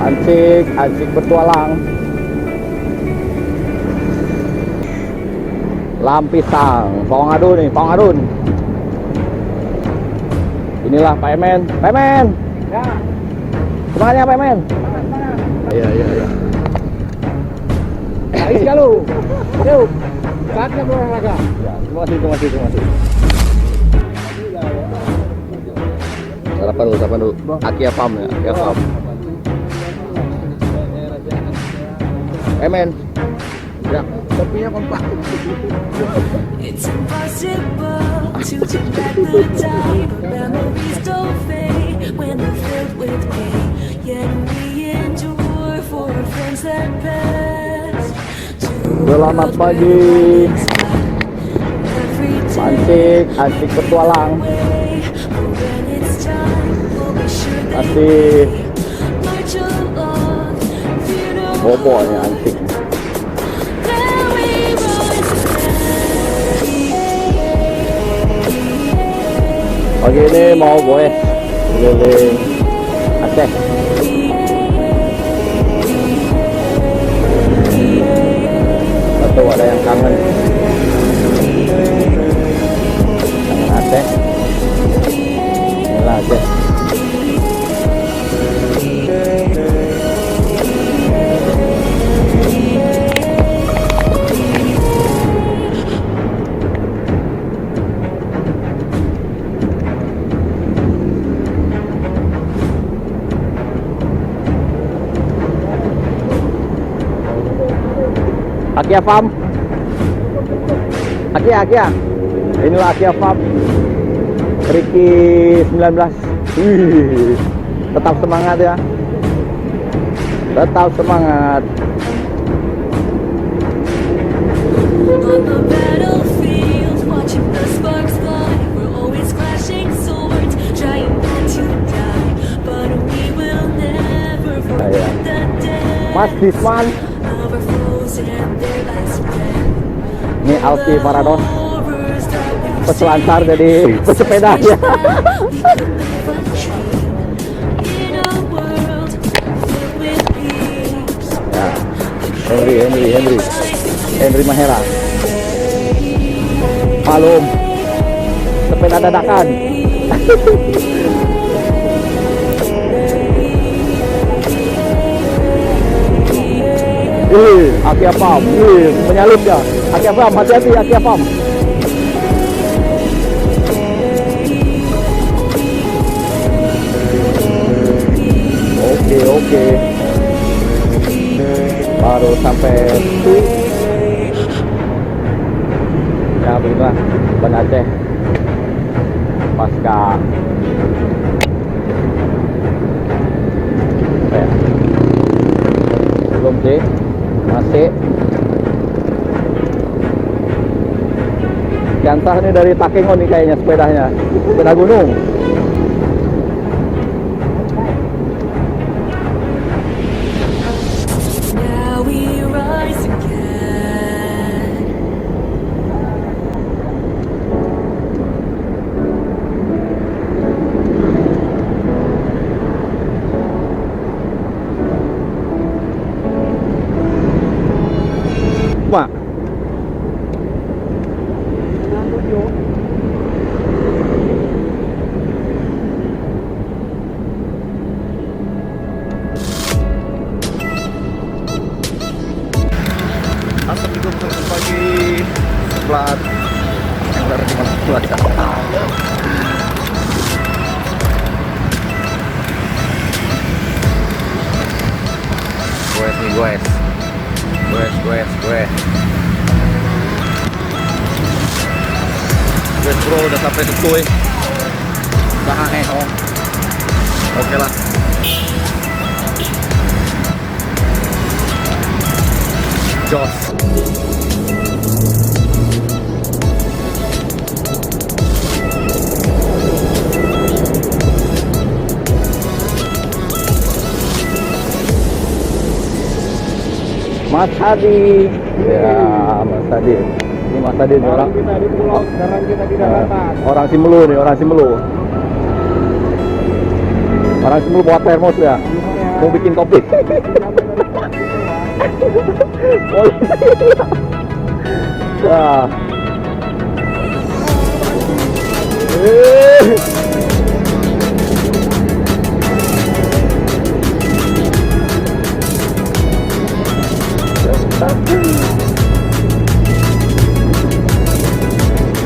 Anjing bertualang. Lampisang, Pawang Adun. Inilah Pak Emen. Ya. Semangatnya Pak Emen. Iya. Ayo kalau. Yuk. Saatnya berolahraga. Ya, terima kasih. Sarapan dulu. Akia Farm ya, Akia Farm. Emen. Ya, Kopinya kompak. It's impossible to turn back the time, but memories don't fade when they're filled with pain. Yet we endure for friends that pass. Selamat pagi. Anjing bertualang. Masih bobo ya anjing. Pagi ini mau goes keliling Aceh. Atau ada yang kangen Aceh. Inilah Aceh. Akia Farm. Akia. Inilah Akia Farm. Riki 19. Wih, tetap semangat ya. Tetap semangat. On the battlefield, watching the sparks fly, we're always clashing swords, trying not to die, but we will never forget the day. Mas Disman. Our foes and their last breath. Ini Alki Parados. Peselancar jadi pesepeda ya. Ya, Henry Mahera. Malum. Sepeda dadakan. Akia Farm. Menyalip ya. Akia Farm, hati-hati Akia Farm. Oke. Baru sampai Tui. Ya beginilah Ban Aceh pasca belum sih, masih Jantah ini dari Takengon nih kayaknya sepedanya, sepeda gunung. Now we rise again. Mak. Assalamualaikum, selamat pagi. Plat yang dari mana plat? Guys bro, udah sampai Setui. Udah aneh oh. Oke lah. Jos. Mas Hadi. Ya, Mas Hadi. Ini Mas Hadi orang kita di pulau, sekarang kita di daratan. orang Simelu nih, orang Simelu. Orang Simelu bawa termos ya. Gimana? mau bikin kopi. Wah.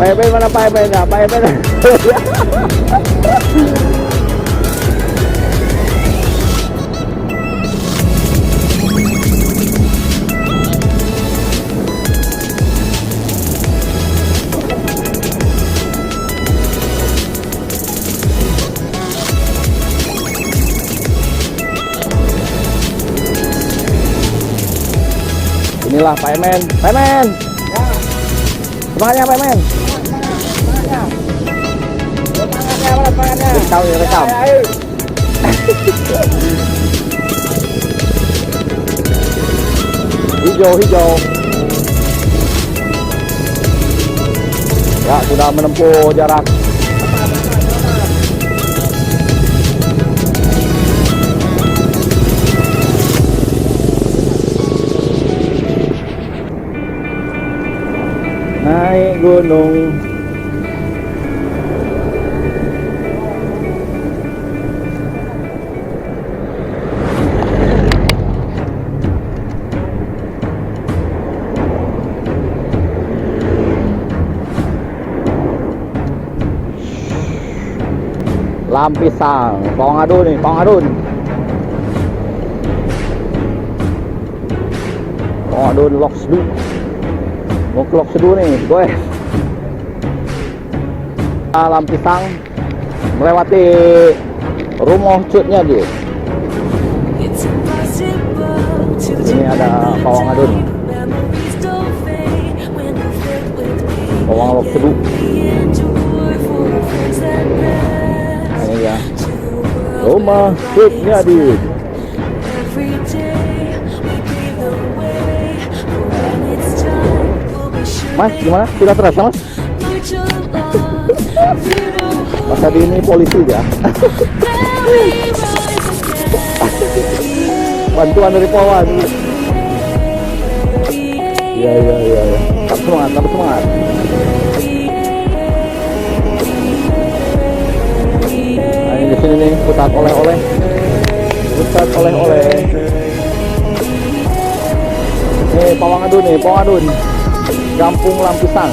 Pak Eben mana Pak Eben ya? Pak Eben. Inilah Pak Emen. Pak Emen. Semangatnya Pak Emen. Tahu ya rekam. Hijau. Ya, sudah menempuh jarak. Naik gunung. Lampisang, Pawang Adun nih, Pawang Adun. Pawang Adun Loksdu. Mau ke Loksdu nih, gue. Lampisang melewati rumah cutnya dia. Ini ada Pawang Adun. Pawang Loksdu. Ini ya. Rumah cutnya dia. Mas, gimana? Sudah terasa, Mas? Mas tadi ini polisi ya. Bantuan dari Pawan. Iya. Tetap semangat. Nah, ini di sini nih pusat oleh-oleh. Nih Pawang Adun. Kampung Lampisang.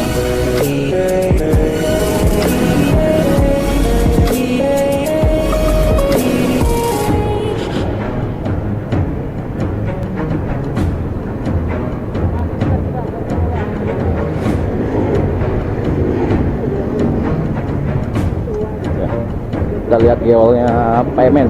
Ya, kita lihat geolnya Pak Emen.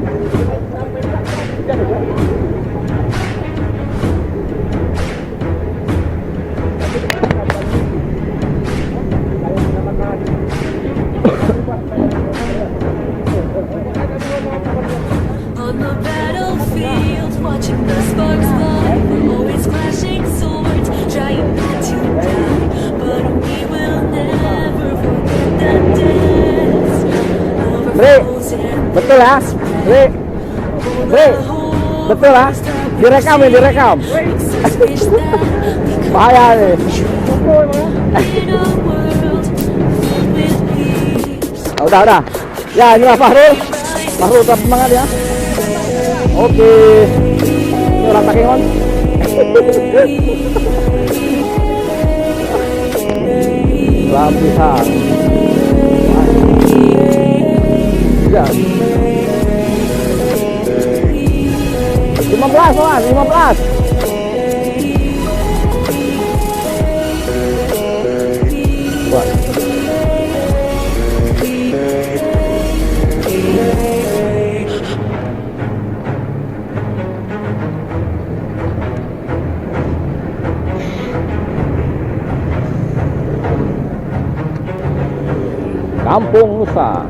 On the battlefield, watching the sparks fly, we're always clashing swords, trying not to die, but we will never forget the deaths of our Bre, foes and betul ya? Bre, betul ya? Direkam. wish that we Bahaya nih. could in a world filled with peace. Udah. Ya, inilah Fahrul tetap semangat ya. Oke. Ini orang Takengon. Lampisang. Ya. 15. Wah. Kampung Nusa.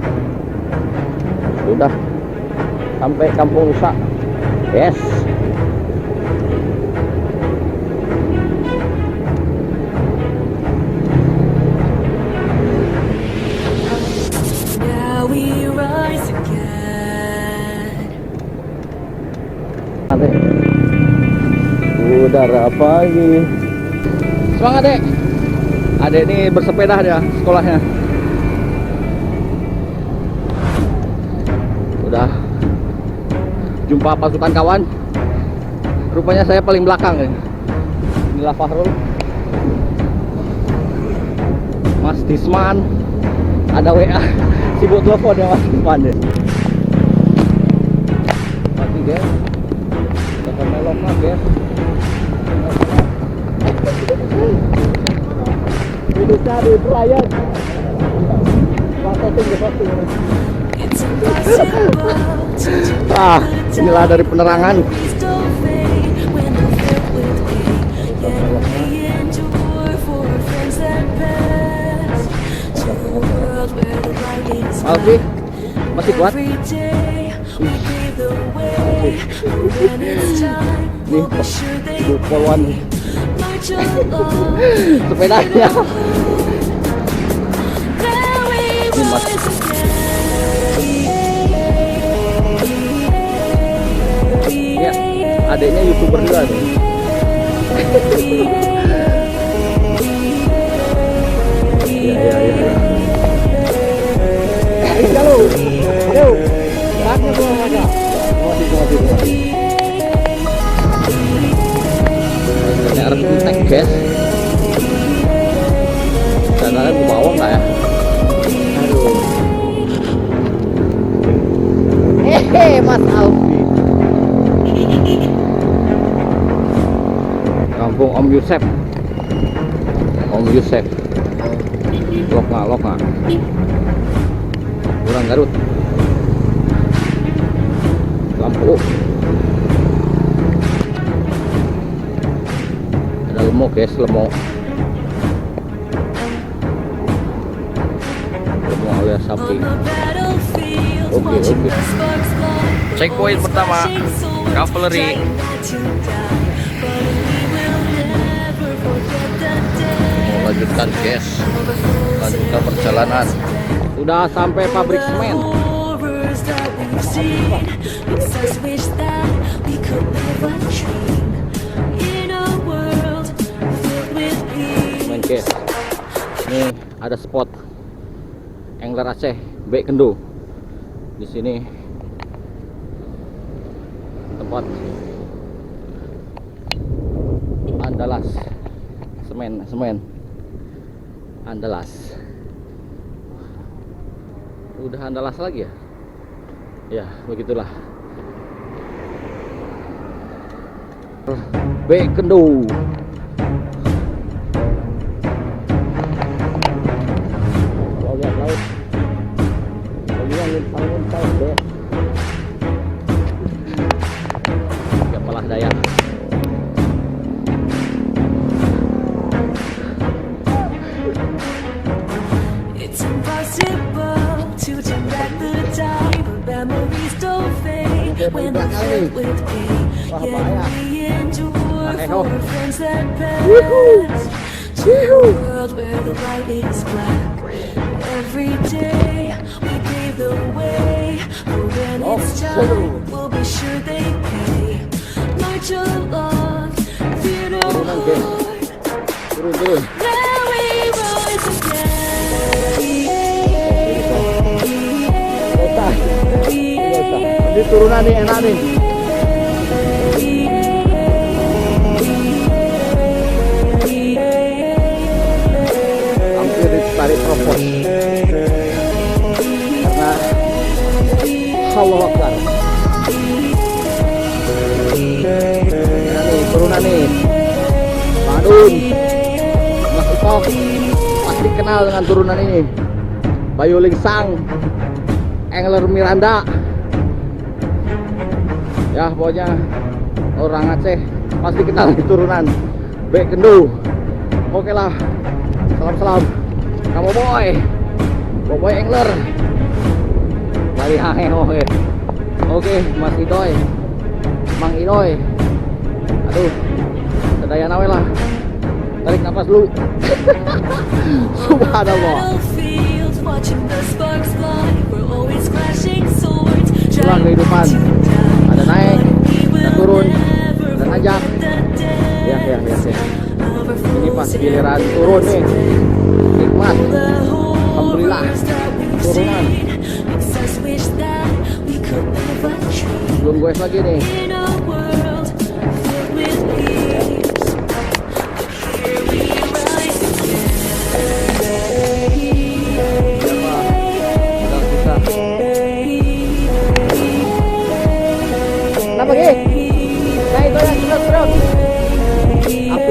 Sudah sampai Kampung Nusa. Yes. Now we rise again. Adek. Udara pagi. Semangat, Dek. Adek ini bersepeda dia sekolahnya. Udah jumpa pasukan kawan. Rupanya saya paling belakang nih. Inilah Fahrul, Mas Disman. Ada WA, sibuk telepon ya Mas Disman deh. Mati guys, kita melok lah guys. Ini cari pelayan. It's impossible to Ah, inilah dari penerangan. Please don't fade when they're filled with pain. Yet we endure for friends that pass. To a world where the light is Alfi, masih kuat? every day. We pave the way. When it's time, we'll be sure they Poluan march along. sepedanya. There we Mas. rise Ya, adiknya YouTuber juga nih. Ya. Halo. Ayo. Saatnya berolahraga. Ini harus kontak guys. Dan kalian ke bawah nggak ya? Aduh. Mas Alfi. Kampung Om Yusef. Om Yusef. Lok nggak. Kurang Garut. Lampu. Ada lemok guys, lemok alias sapi. Oke. Checkpoint pertama, cavalry. Lanjutkan guys, lanjutkan perjalanan. Sudah sampai pabrik semen. Semen guys. Ini ada spot angler Aceh, Bek Kendo. Di sini tempat Andalas semen Andalas. Udah Andalas lagi ya? Ya begitulah. Bek Kendo. Kalau lihat laut, angin deh. Kepala daya. It's impossible to turn back the time, but memories don't fade when they're filled with pain. Yet we endure for friends that pass. To a world where the light is black. Every day we pave the way, but when it's time, we'll be sure they pay. March along, fear no harm. Turun. There we rise again. Ini turunan nih enak nih. Hampir ditarik propos karena Allah Akbar. Nih turunan nih. Madun, Mas Utok pasti kenal dengan turunan ini. Bayu Lingsang, angler Miranda. Ya pokoknya orang Aceh pasti kenal di turunan Bek Kendo. Oke lah, salam kamu boy angler dari Hange. Oke Mas Idoy, Mang Idoy. Aduh, sedaya nawe lah, tarik nafas dulu. Subhanallah. Itulah kehidupan. Ada naik, ada turun,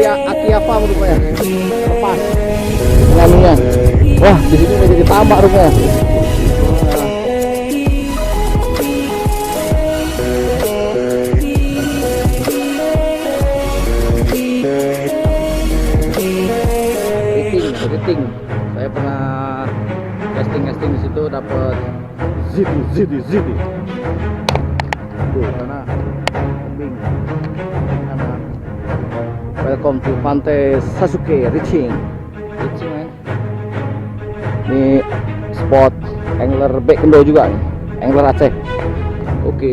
Akia Farm rupanya. Lepas. Nganunya. Wah, di sini menjadi tambak rupanya. Rating. Saya pernah casting di situ, dapat ziti. Tuh, karena kambing. Karena welcome to Pantai Sasuke Riching man. Ini spot angler back Indo juga nih, angler Aceh. Oke.